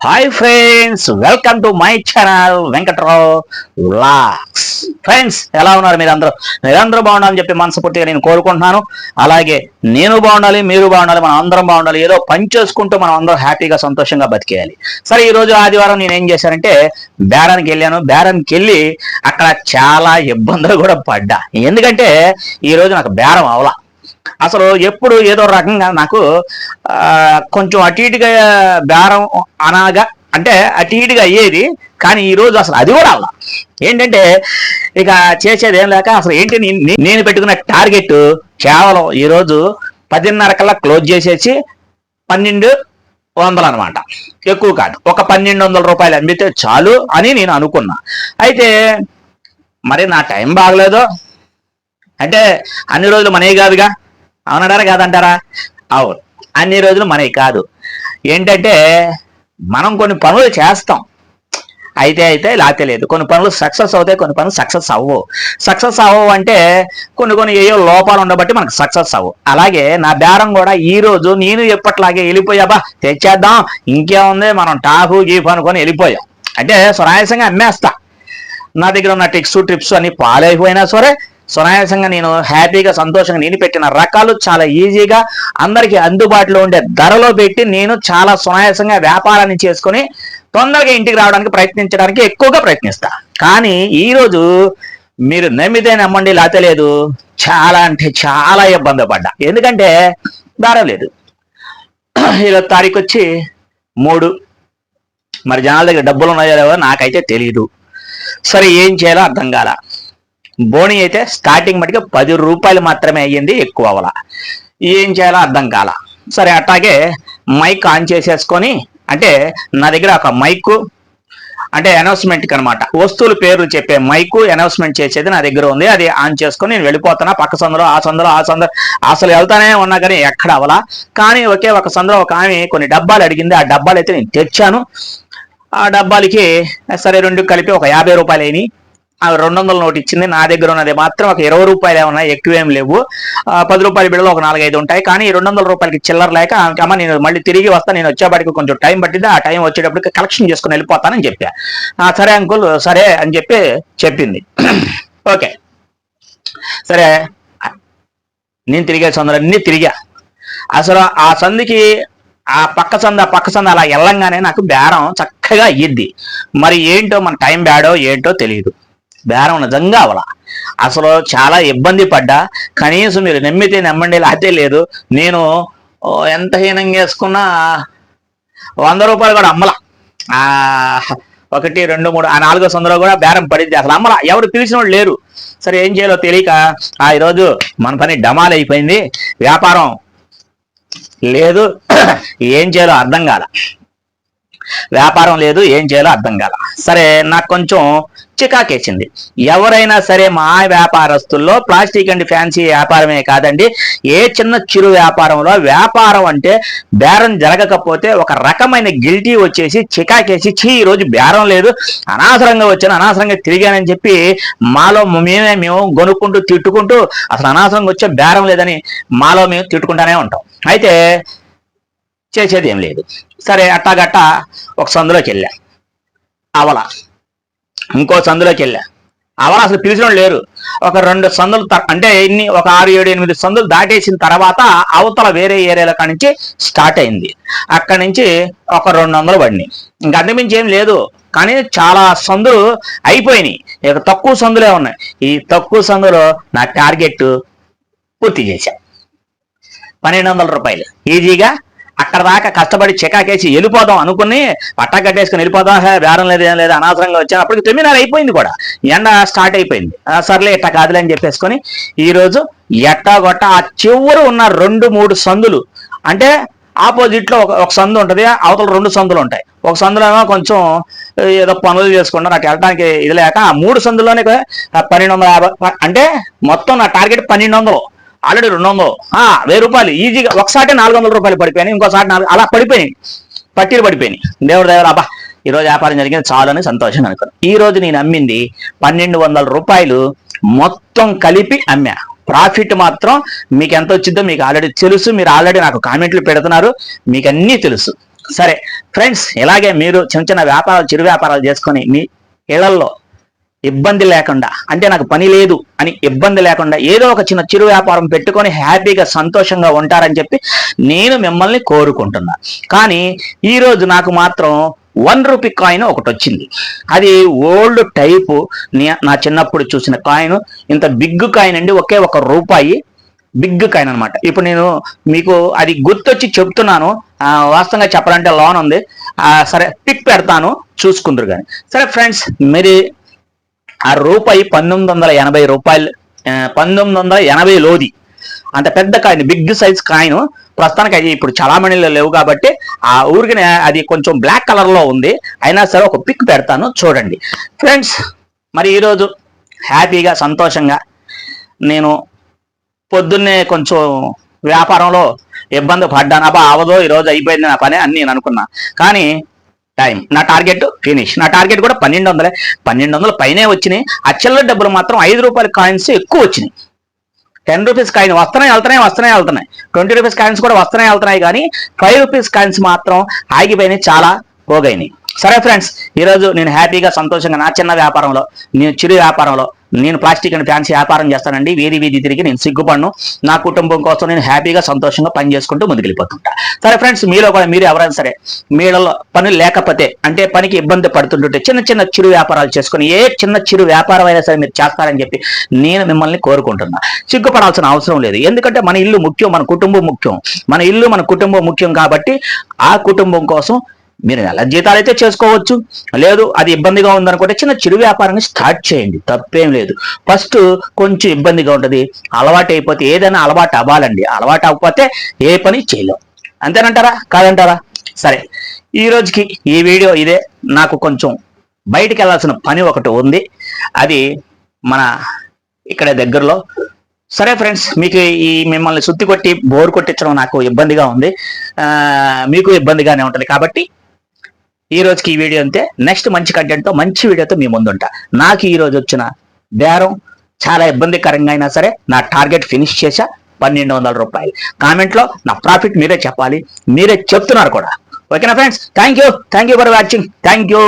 Hi friends, welcome to my channel Venkatrao vlogs. Friends, ఎలా ఉన్నారు? మీరందరూ బాగుండాలని చెప్పి మనస్ఫూర్తిగా నేను కోరుకుంటున్నాను. అలాగే నేను బాగుండాలి, మీరు బాగుండాలి, మనం అందరం బాగుండాలి. ఏదో పని చేసుకుంటూ మనం అందరం హ్యాపీగా సంతోషంగా బతికేయాలి. సరే, ఈ రోజు ఆదివారం నేను ఏం చేశానంటే బేరానికి వెళ్ళాను. బేరానికి వెళ్ళి అక్కడ చాలా ఇబ్బందులు కూడా పడ్డా. ఎందుకంటే ఈ రోజు నాకు బేరం అవలా. అసలు ఎప్పుడు ఏదో రకంగా నాకు కొంచెం అటు ఇటుగా బేరం అనగా అంటే అటు ఇటుగా అయ్యేది. కానీ ఈరోజు అసలు అది కూడా అవ్వాలి. ఏంటంటే ఇక చేసేది ఏం లేక అసలు ఏంటి నేను పెట్టుకున్న టార్గెట్ కేవలం ఈరోజు 10:30 కల్లా క్లోజ్ చేసేసి 1200 అనమాట. ఎక్కువ కాదు, ఒక 1200 రూపాయలు అమ్మితే చాలు అని నేను అనుకున్నా. అయితే మరి నా టైం బాగలేదు. అంటే అన్ని రోజులు మనవి కాదుగా, అవునంటారా కాదంటారా? అవును, అన్ని రోజులు మనవి కాదు. ఏంటంటే మనం కొన్ని పనులు చేస్తాం, అయితే లేకపోతే లేదు. కొన్ని పనులు సక్సెస్ అవుతాయి, కొన్ని పనులు సక్సెస్ అవ్వవు. సక్సెస్ అవ్వవు అంటే కొన్ని ఏవో లోపాలు ఉండబట్టి మనకు సక్సెస్ అవ్వవు. అలాగే నా బేరం కూడా ఈ రోజు నేను ఎప్పట్లాగే వెళ్ళిపోయాబా, తెచ్చేద్దాం ఇంకేముంది, మనం టాపు గీపు అనుకొని వెళ్ళిపోయాం. అంటే సునాయాసంగా అమ్మేస్తా. నా దగ్గర ఉన్న ట్రిప్స్ అన్ని పాలైపోయినా సరే సునాయాసంగా నేను హ్యాపీగా సంతోషంగా నేను పెట్టిన రకాలు చాలా ఈజీగా అందరికీ అందుబాటులో ఉండే ధరలో పెట్టి నేను చాలా సునాయాసంగా వ్యాపారాన్ని చేసుకొని తొందరగా ఇంటికి రావడానికి ప్రయత్నించడానికి ఎక్కువగా ప్రయత్నిస్తా. కానీ ఈరోజు మీరు నమ్మితే నమ్మండి, లేకపోతే లేదు, చాలా అంటే చాలా ఇబ్బంది పడ్డా. ఎందుకంటే ధర లేదు. 20వ తారీఖు వచ్చి 3. మరి జనాల దగ్గర డబ్బులు ఉన్నాయో లేవో నాకైతే తెలియదు. సరే, ఏం చేయాలో అర్థం కాల. బోణి అయితే స్టార్టింగ్ మటుకు 10 రూపాయలు మాత్రమే అయ్యింది, ఎక్కువ అవల. ఏం చేయాలో అర్థం కాల. సరే, అట్లాగే మైక్ ఆన్ చేసేసుకొని, అంటే నా దగ్గర ఒక మైకు అంటే అనౌన్స్మెంట్కి అనమాట, వస్తువుల పేర్లు చెప్పే మైకు అనౌన్స్మెంట్ చేసేది నా దగ్గర ఉంది. అది ఆన్ చేసుకొని నేను వెళ్ళిపోతున్నా. పక్క సందులో ఆ సందులో అసలు వెళ్తానే ఉన్నా కానీ ఎక్కడ అవలా. కానీ ఒకే ఒక సందులో ఒక ఆమె కొన్ని డబ్బాలు అడిగింది. ఆ డబ్బాలు అయితే నేను తెచ్చాను. ఆ డబ్బాలకి సరే 2 కలిపి ఒక 50 రూపాయలు అయినాయి. 200 నోటు ఇచ్చింది. నా దగ్గర ఉన్నది మాత్రం ఒక 20 రూపాయలు ఏమన్నా, ఎక్కువేం లేవు. 10 రూపాయల బిడ్డలు ఒక 4-5 ఉంటాయి. కానీ 200 రూపాయలకి చిల్లర లేక అమ్మ నేను మళ్ళీ తిరిగి వస్తా, నేను వచ్చేపాటికి కొంచెం టైం పట్టింది, ఆ టైం వచ్చేటప్పటికి కలెక్షన్ చేసుకుని వెళ్ళిపోతానని చెప్పా. సరే అంకుల్, సరే అని చెప్పింది. ఓకే, సరే నేను తిరిగే సందులన్నీ తిరిగా. అసలు ఆ సందికి ఆ పక్క సంద అలా వెళ్ళంగానే నాకు బేరం చక్కగా అయ్యిద్ది. మరి ఏంటో మన టైం బ్యాడో ఏంటో తెలియదు, బేరం నిజంగా అవల. అసలు చాలా ఇబ్బంది పడ్డా. కనీసం మీరు నమ్మితే నమ్మండి, లేకపోతే లేదు, నేను ఎంత హీనంగా వేసుకున్నా 100 రూపాయలు కూడా అమ్మల. 1, 2, 3 ఆ 4వ సందులో కూడా బేరం పడింది. అసలు అమ్మల, ఎవరు పిలిచిన వాళ్ళు లేరు. సరే, ఏం చేయాలో తెలియక ఈరోజు మన పని డమాల్ అయిపోయింది, వ్యాపారం లేదు, ఏం చేయాలో అర్థం కాల. సరే, నాకు కొంచెం చికాకేసింది. ఎవరైనా సరే మా వ్యాపారస్తుల్లో ప్లాస్టిక్ అండ్ ఫ్యాన్సీ వ్యాపారమే కాదండి, ఏ చిన్న చిరు వ్యాపారంలో వ్యాపారం అంటే బేరం జరగకపోతే ఒక రకమైన గిల్టీ వచ్చేసి చికాకేసి, ఈరోజు బేరం లేదు, అనవసరంగా వచ్చాను, అనవసరంగా తిరిగానని చెప్పి మాలో మేము కొనుక్కుంటూ తిట్టుకుంటూ అసలు అనవసరంగా వచ్చే బేరం లేదని మాలో మేము తిట్టుకుంటానే ఉంటాం. అయితే చేసేది ఏం లేదు. సరే, అట్టాగట్ట ఒక సందులోకి వెళ్ళా, అవల. ఇంకో సందులోకి వెళ్ళా, అవల. అసలు పిలిచిన లేరు. ఒక 2 సందులు అంటే ఇన్ని ఒక 6, 7, 8 సందులు దాటేసిన తర్వాత అవతల వేరే ఏరియాల కాడి నుంచి స్టార్ట్ అయింది. అక్కడి నుంచి ఒక 200 పడినాయి. ఇంక అంతకుమించి ఏం లేదు. కానీ చాలా సందులు అయిపోయినాయి, ఇక తక్కువ సందులే ఉన్నాయి. ఈ తక్కువ సందులో నా టార్గెట్ పూర్తి చేశా. 1200 రూపాయలు ఈజీగా అక్కడ దాకా కష్టపడి చికాకేసి వెళ్ళిపోదాం అనుకుని పట్టా కట్టేసుకుని వెళ్ళిపోదాం. బేరం లేదు, ఏం లేదు, అనవసరంగా వచ్చాను. అప్పటికి 9:30 అయిపోయింది కూడా, ఎండ స్టార్ట్ అయిపోయింది. సర్లే ఎట్టా కాదులే అని చెప్పేసుకొని ఈరోజు ఎట్టాగొట్ట ఆ చివరు ఉన్న 2-3 సందులు, అంటే ఆపోజిట్లో ఒక సందు ఉంటుంది, అవతల 2 సందులు ఉంటాయి. ఒక సందులో కొంచెం ఏదో పనులు చేసుకుంటా నాకు వెళ్ళడానికి ఇది లేక ఆ 3 సందుల్లోనే 1250, అంటే మొత్తం నా టార్గెట్ 1200, ఆల్రెడీ 200, 1000 రూపాయలు ఈజీగా. ఒకసారి 400 రూపాయలు పడిపోయినాయి, ఇంకోసారి 4 అలా పడిపోయినాయి, పట్టీలు పడిపోయినాయి. దేవుడి దగ్గర అబ్బా ఈరోజు వ్యాపారం జరిగింది చాలు అని సంతోషంగా అనుకున్నాను. ఈరోజు నేను అమ్మింది 1200 రూపాయలు మొత్తం కలిపి అమ్మా. ప్రాఫిట్ మాత్రం మీకు ఎంత వచ్చిందో మీకు ఆల్రెడీ తెలుసు, మీరు ఆల్రెడీ నాకు కామెంట్లు పెడుతున్నారు, మీకు అన్నీ తెలుసు. సరే ఫ్రెండ్స్, ఇలాగే మీరు చిన్న చిన్న వ్యాపారాలు, చిరు వ్యాపారాలు చేసుకొని మీ ఇళ్లలో ఇబ్బంది లేకుండా, అంటే నాకు పని లేదు అని ఇబ్బంది లేకుండా ఏదో ఒక చిన్న చిరు వ్యాపారం పెట్టుకొని హ్యాపీగా సంతోషంగా ఉంటారని చెప్పి నేను మిమ్మల్ని కోరుకుంటున్నా. కానీ ఈరోజు నాకు మాత్రం ₹1 కాయిన్ ఒకటి వచ్చింది. అది ఓల్డ్ టైపు, నా చిన్నప్పుడు చూసిన కాయిన్. ఇంత బిగ్ కాయిన్ అండి, ఒకే ₹1 బిగ్ కాయిన్ అనమాట. ఇప్పుడు నేను మీకు అది గుర్తొచ్చి చెప్తున్నాను. వాస్తవంగా చెప్పాలంటే లోన్ ఉంది. సరే పిక్ పెడతాను, చూసుకుందరు కానీ. సరే ఫ్రెండ్స్, మీరు ఆ రూపాయి ₹1980, 1980లోది అంత పెద్ద కాయిన్, బిగ్ సైజ్ కాయిన్. ప్రస్తుతానికి అది ఇప్పుడు చలామణిలో లేవు కాబట్టి ఆ ఊరికి అది కొంచెం బ్లాక్ కలర్లో ఉంది. అయినా సరే ఒక పిక్ పెడతాను, చూడండి ఫ్రెండ్స్. మరి ఈరోజు హ్యాపీగా సంతోషంగా నేను పొద్దున్నే కొంచెం వ్యాపారంలో ఇబ్బంది పడ్డాను. అవదో ఈరోజు అయిపోయింది నా పని అని నేను అనుకున్నా. కానీ టైం, నా టార్గెట్ ఫినిష్. నా టార్గెట్ కూడా 1200 పైనే వచ్చినాయి. ఆ చిల్లర డబ్బులు మాత్రం ₹5 కాయిన్స్ ఎక్కువ వచ్చినాయి. ₹10 కాయిన్ వస్తున్నాయి, వెళ్తున్నాయి. ₹20 కాయిన్స్ కూడా వస్తున్నాయి, వెళ్తున్నాయి. కానీ ₹5 కాయిన్స్ మాత్రం ఆగిపోయినాయి, చాలా పోగైనాయి. సరే ఫ్రెండ్స్, ఈరోజు నేను హ్యాపీగా సంతోషంగా నా చిన్న వ్యాపారంలో, నేను చిరు వ్యాపారంలో, నేను ప్లాస్టిక్ అండ్ ఫ్యాన్సీ వ్యాపారం చేస్తానండి. వీధి తిరిగి నేను సిగ్గుపడను. నా కుటుంబం కోసం నేను హ్యాపీగా సంతోషంగా పని చేసుకుంటూ ముందుకెళ్ళిపోతుంటా. సరే ఫ్రెండ్స్, మీలో కూడా మీరు ఎవరైనా సరే మీలో పని లేకపోతే, అంటే పనికి ఇబ్బంది పడుతుంటుంటే చిన్న చిరు వ్యాపారాలు చేసుకుని ఏ చిన్న చిరు వ్యాపారం అయినా సరే మీరు చేస్తారని చెప్పి నేను మిమ్మల్ని కోరుకుంటున్నా. సిగ్గుపడాల్సిన అవసరం లేదు. ఎందుకంటే మన ఇల్లు ముఖ్యం, మన కుటుంబం ముఖ్యం. మన ఇల్లు మన కుటుంబం ముఖ్యం కాబట్టి ఆ కుటుంబం కోసం మీరు నెల జీతాలు అయితే చేసుకోవచ్చు. లేదు అది ఇబ్బందిగా ఉందనుకుంటే చిన్న చిరు వ్యాపారాన్ని స్టార్ట్ చేయండి, తప్పేం లేదు. ఫస్ట్ కొంచెం ఇబ్బందిగా ఉంటుంది, అలవాటు అయిపోతే ఏదైనా అలవాటు అవ్వాలండి. అలవాటు అవ్వకపోతే ఏ పని చేయలేం. అంతేనంటారా, కాదంటారా? సరే, ఈ రోజుకి ఈ వీడియో ఇదే. నాకు కొంచెం బయటికి వెళ్ళాల్సిన పని ఒకటి ఉంది, అది మన ఇక్కడ దగ్గరలో. సరే ఫ్రెండ్స్, మీకు ఈ మిమ్మల్ని సుత్తి కొట్టి బోర్ కొట్టించడం నాకు ఇబ్బందిగా ఉంది, మీకు ఇబ్బందిగానే ఉంటుంది. కాబట్టి ఈ రోజుకి ఈ వీడియో అంతే. నెక్స్ట్ మంచి కంటెంట్తో, మంచి వీడియోతో మీ ముందుంటా. నాకు ఈ రోజు వచ్చిన బేరం చాలా ఇబ్బందికరంగా అయినా సరే నా టార్గెట్ ఫినిష్ చేశా, ₹1200. కామెంట్లో నా ప్రాఫిట్ మీరే చెప్పాలి, మీరే చెప్తున్నారు కూడా. ఓకేనా friends? Thank you for watching. Thank you.